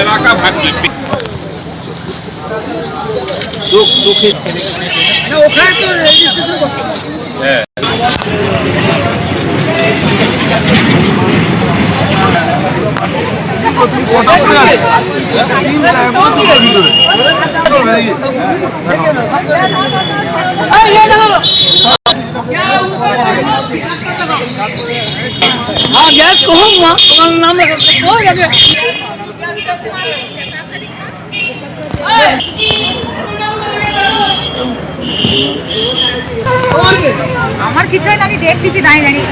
এলাকা ভাঙবে। ওখানে তো রেজিস্ট্রেশন করতে হবে। হ্যাঁ গ্যাস কখন তোমার নাম আমার কিছু হয় না, আমি দেখতেছি দাঁড়িয়ে দাঁড়িয়ে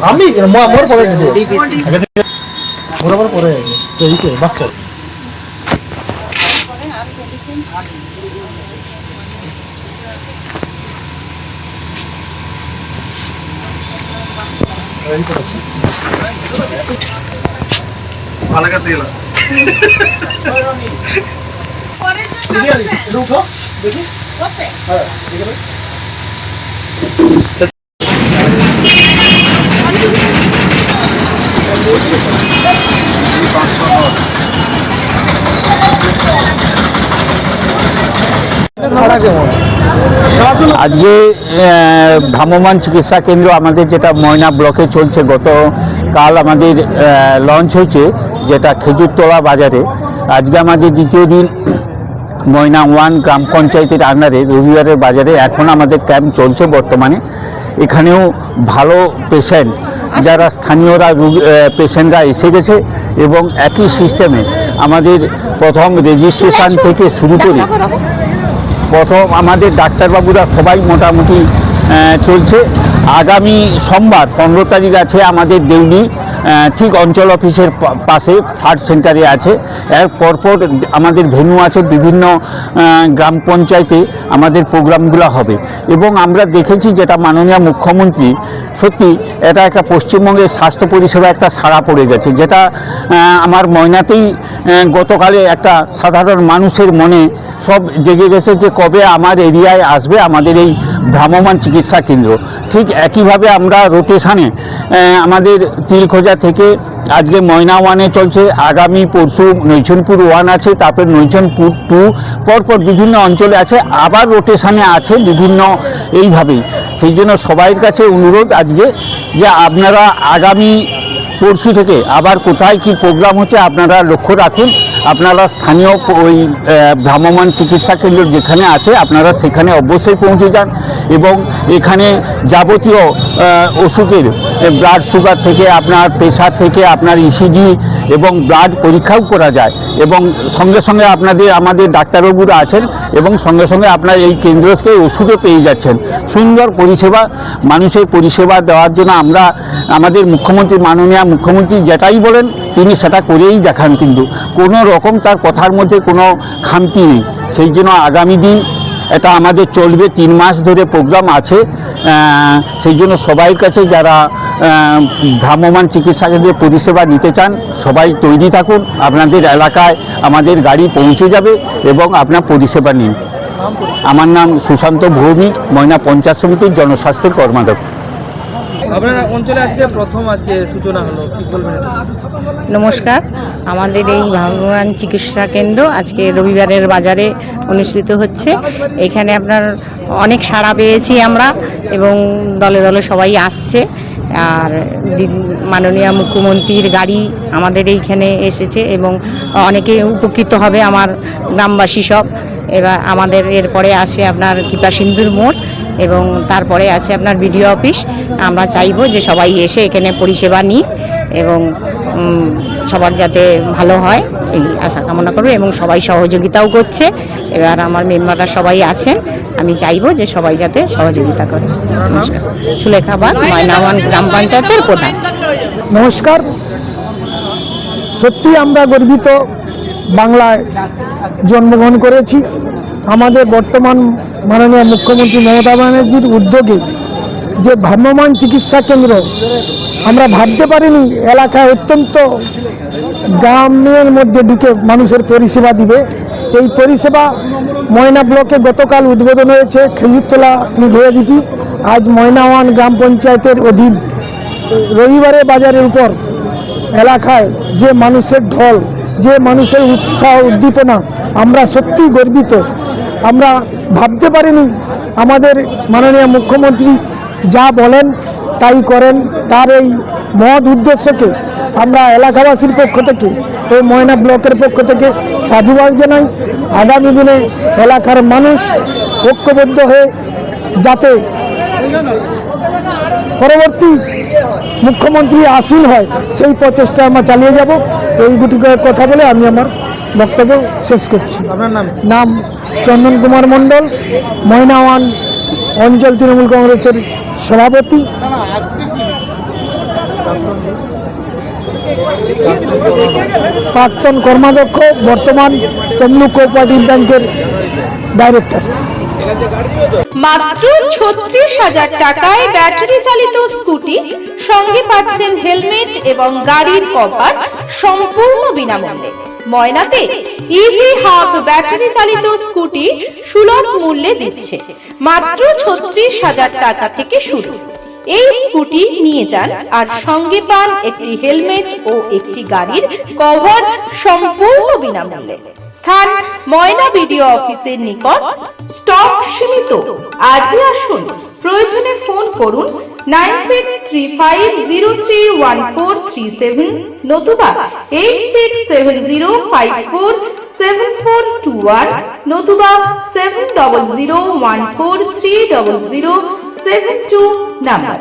আমি মোর পরে মোর পরে আছে সেই বাচ্চা ভালো তেল আজকে ভ্রাম্যমাণ চিকিৎসা কেন্দ্র আমাদের যেটা ময়না ব্লকে চলছে, গতকাল আমাদের লঞ্চ হয়েছে যেটা খেজুরতলা বাজারে। আজকে আমাদের দ্বিতীয় দিন ময়না 1 গ্রাম পঞ্চায়েতের আন্ডারে রবিবারের বাজারে এখন আমাদের ক্যাম্প চলছে বর্তমানে। এখানেও ভালো পেশেন্ট যারা স্থানীয়রা পেশেন্টরা এসে গেছে এবং একই সিস্টেমে আমাদের প্রথম রেজিস্ট্রেশন থেকে শুরু করে প্রথম আমাদের ডাক্তারবাবুরা সবাই মোটামুটি চলছে। আগামী সোমবার 15 তারিখ আছে আমাদের দেউলি ঠিক অঞ্চল অফিসের পাশে ফার্স্ট সেন্টারে আছে। এর পরপর আমাদের ভেন্যু আছে বিভিন্ন গ্রাম পঞ্চায়েতে আমাদের প্রোগ্রামগুলো হবে। এবং আমরা দেখেছি যেটা মাননীয় মুখ্যমন্ত্রী সত্যি এটা একটা পশ্চিমবঙ্গের স্বাস্থ্য পরিষেবা একটা সাড়া পড়ে গেছে, যেটা আমার ময়নাতেই গতকালে একটা সাধারণ মানুষের মনে সব জেগে গেছে যে কবে আমার এরিয়ায় আসবে আমাদের এই ভ্রাম্যমাণ চিকিৎসা কেন্দ্র। ঠিক একইভাবে আমরা রোটেশানে আমাদের তিলখোজা থেকে আজকে ময়না 1-এ চলছে, আগামী পরশু নৈচনপুর 1 আছে, তারপর নৈচনপুর 2 পরপর বিভিন্ন অঞ্চলে আছে, আবার রোটেশানে আছে বিভিন্ন এইভাবেই। সেই জন্য সবাইয়ের কাছে অনুরোধ আজকে যে আপনারা আগামী পরশু থেকে আবার কোথায় কি প্রোগ্রাম হচ্ছে আপনারা লক্ষ্য রাখুন। আপনারা স্থানীয় ওই ভ্রাম্যমাণ চিকিৎসা কেন্দ্র যেখানে আছে আপনারা সেখানে অবশ্যই পৌঁছে যান এবং এখানে যাবতীয় অসুখের ব্লাড সুগার থেকে আপনার প্রেশার থেকে আপনার ইসিজি এবং ব্লাড পরীক্ষাও করা যায় এবং সঙ্গে সঙ্গে আমাদের ডাক্তারবাবুরা আছেন এবং সঙ্গে সঙ্গে আপনার এই কেন্দ্র থেকে ওষুধও পেয়ে যাচ্ছেন। সুন্দর পরিষেবা, মানুষের পরিষেবা দেওয়ার জন্য আমরা আমাদের মুখ্যমন্ত্রী মাননীয় মুখ্যমন্ত্রী যেটাই বলেন তিনি সেটা করেই দেখান, কিন্তু কোনো রকম তার কথার মধ্যে কোনো খামতি নেই। সেই জন্য আগামী দিন এটা আমাদের চলবে, 3 মাস ধরে প্রোগ্রাম আছে। সেই জন্য সবাইয়ের কাছে যারা ভ্রাম্যমাণ চিকিৎসা কেন্দ্রের পরিষেবা নিতে চান সবাই তৈরি থাকুন, আপনাদের এলাকায় আমাদের গাড়ি পৌঁছে যাবে এবং আপনার পরিষেবা নিন। আমার নাম সুশান্ত ভৌমিক, ময়না পঞ্চায়েত সমিতির জনস্বাস্থ্যের কর্মাধ্যক্ষ। আপনার অঞ্চলে আজকে প্রথম সূচনা হলো, কি বলবেন? নমস্কার, আমাদের এই ভ্রাম্যমাণ চিকিৎসা কেন্দ্র আজকে রবিবারের বাজারে অনুষ্ঠিত হচ্ছে। এখানে আপনার অনেক সাড়া পেয়েছি আমরা এবং দলে দলে সবাই আসছে। আর মাননীয় মুখ্যমন্ত্রীর গাড়ি আমাদের এইখানে এসেছে এবং অনেকে উপকৃত হবে আমার গ্রামবাসী সব। এবার আমাদের এরপরে আছে আপনার কৃপাসিন্ধুর মোড় এবং তারপরে আছে আপনার বিডিও অফিস। আমরা চাইবো যে সবাই এসে এখানে পরিষেবা নিক এবং সবার যাতে ভালো হয় এই আশা কামনা করব এবং সবাই সহযোগিতাও করছে। এবার আমার মেম্বাররা সবাই আছেন, আমি চাইবো যে সবাই যাতে সহযোগিতা করে। নমস্কার, সুলেখা বাগ, ময়না 1 গ্রাম পঞ্চায়েতের প্রধান। নমস্কার, সত্যি আমরা গর্বিত বাংলায় জন্মগ্রহণ করেছি। আমাদের বর্তমান মাননীয় মুখ্যমন্ত্রী মমতা ব্যানার্জির উদ্যোগে যে ভ্রাম্যমাণ চিকিৎসা কেন্দ্র, আমরা ভাবতে পারিনি এলাকায় অত্যন্ত গ্রামের মধ্যে ঢুকে মানুষের পরিষেবা দিবে। এই পরিষেবা ময়না ব্লকে গতকাল উদ্বোধন হয়েছে খেজুরতলা ভৈয়াদীপি। আজ ময়না ওয়ান গ্রাম পঞ্চায়েতের অধীন রবিবারে বাজারের উপর এলাকায় যে মানুষের ঢল, যে মানুষের উৎসাহ উদ্দীপনা, আমরা সত্যি গর্বিত। আমরা ভাবতে পারিনি আমাদের মাননীয় মুখ্যমন্ত্রী যা বলেন তাই করেন। তার এই মহৎ উদ্দেশ্যকে আমরা এলাকাবাসীর পক্ষ থেকে, এই ময়না ব্লকের পক্ষ থেকে সাধুবাদ জানাই। আগামী দিনে এলাকার মানুষ ঐক্যবদ্ধ হয়ে যাতে পরবর্তী মুখ্যমন্ত্রী আসীন হয় সেই প্রচেষ্টা আমরা চালিয়ে যাব। এই দুটি কথা বলে আমি আমার বক্তব্য শেষ করছি। আপনার নাম? নাম চন্দন কুমার মণ্ডল, ময়না ওয়ান অঞ্চল তৃণমূল কংগ্রেসের সভাপতি। প্রাক্তন কর্মাধ্যক্ষ, বর্তমান তমলুক কোঅপারেটিভ ব্যাংকের ডাইরেক্টর। মাত্র 36,000 টাকায় ব্যাটারি চালিত স্কুটি, সঙ্গে পাচ্ছেন হেলমেট এবং গাড়ির কভার সম্পূর্ণ বিনামূল্যে। ময়নাতে ইভি হাব ব্যাটারি চালিত স্কুটি সুলভ মূল্যে দিচ্ছে। মাত্র 36,000 টাকা থেকে শুরু। এই স্কুটি নিয়ে যান আর সঙ্গে পান একটি হেলমেট ও একটি গাড়ির কভার সম্পূর্ণ বিনামূল্যে। স্থান ময়না বিডিও অফিসের নিকট। স্টক সীমিত। আজই আসুন। প্রয়োজনে ফোন করুন 9635031437 নতুবা 8670547421 নতুবা 7001430072 নাম্বার।